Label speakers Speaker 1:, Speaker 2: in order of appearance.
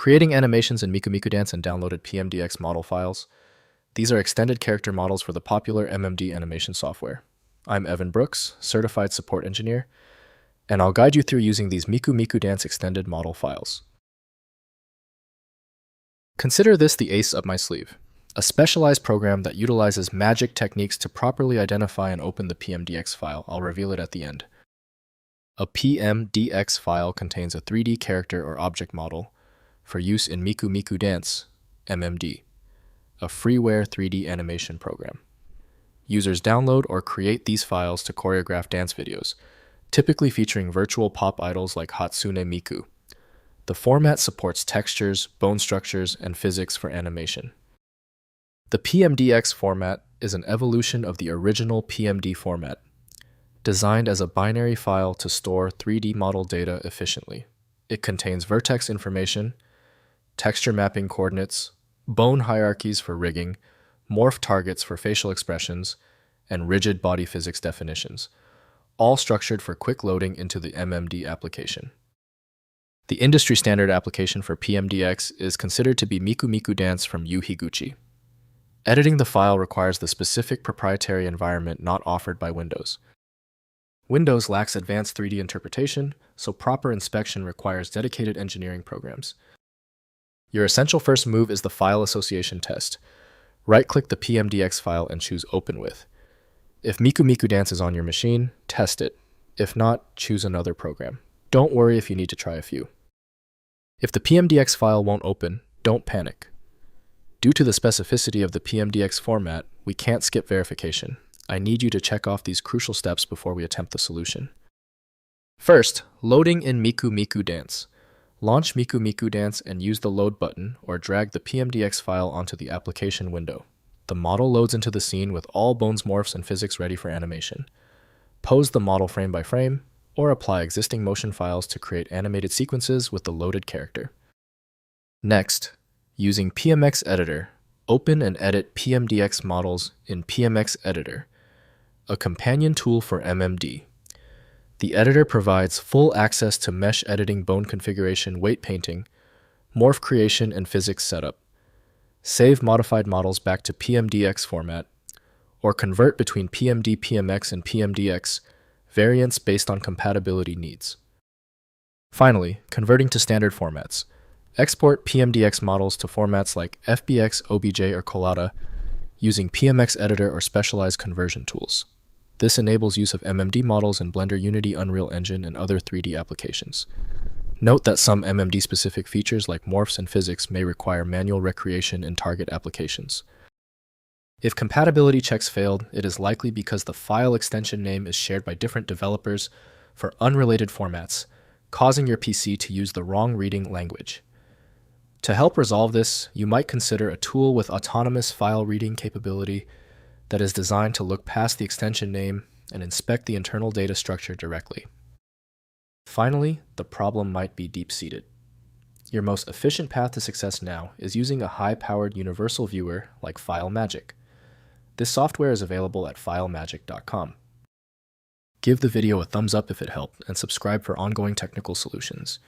Speaker 1: Creating animations in MikuMikuDance and downloaded PMDX model files. These are extended character models for the popular MMD animation software. I'm Evan Brooks, Certified Support Engineer, and I'll guide you through using these MikuMikuDance extended model files. Consider this the ace up my sleeve, a specialized program that utilizes magic techniques to properly identify and open the PMDX file. I'll reveal it at the end. A PMDX file contains a 3D character or object model for use in MikuMikuDance, MMD, a freeware 3D animation program. Users download or create these files to choreograph dance videos, typically featuring virtual pop idols like Hatsune Miku. The format supports textures, bone structures, and physics for animation. The PMDX format is an evolution of the original PMD format, designed as a binary file to store 3D model data efficiently. It contains vertex information, texture mapping coordinates, bone hierarchies for rigging, morph targets for facial expressions, and rigid body physics definitions, all structured for quick loading into the MMD application. The industry standard application for PMDX is considered to be MikuMikuDance from Higuchi. Editing the file requires the specific proprietary environment not offered by Windows. Windows lacks advanced 3D interpretation, so proper inspection requires dedicated engineering programs. Your essential first move is the file association test. Right-click the PMDX file and choose Open With. If MikuMikuDance is on your machine, test it. If not, choose another program. Don't worry if you need to try a few. If the PMDX file won't open, don't panic. Due to the specificity of the PMDX format, we can't skip verification. I need you to check off these crucial steps before we attempt the solution. First, loading in MikuMikuDance. Launch MikuMikuDance and use the Load button or drag the PMDX file onto the application window. The model loads into the scene with all bones, morphs, and physics ready for animation. Pose the model frame by frame, or apply existing motion files to create animated sequences with the loaded character. Next, using PMX Editor, open and edit PMDX models in PMX Editor, a companion tool for MMD. The editor provides full access to mesh editing, bone configuration, weight painting, morph creation, and physics setup. Save modified models back to PMDX format, or convert between PMD, PMX, and PMDX variants based on compatibility needs. Finally, converting to standard formats. Export PMDX models to formats like FBX, OBJ, or Collada using PMX Editor or specialized conversion tools. This enables use of MMD models in Blender, Unity, Unreal Engine, and other 3D applications. Note that some MMD-specific features like morphs and physics may require manual recreation in target applications. If compatibility checks failed, it is likely because the file extension name is shared by different developers for unrelated formats, causing your PC to use the wrong reading language. To help resolve this, you might consider a tool with autonomous file reading capability that is designed to look past the extension name and inspect the internal data structure directly. Finally, the problem might be deep-seated. Your most efficient path to success now is using a high-powered universal viewer like FileMagick. This software is available at filemagick.com. Give the video a thumbs up if it helped, and subscribe for ongoing technical solutions.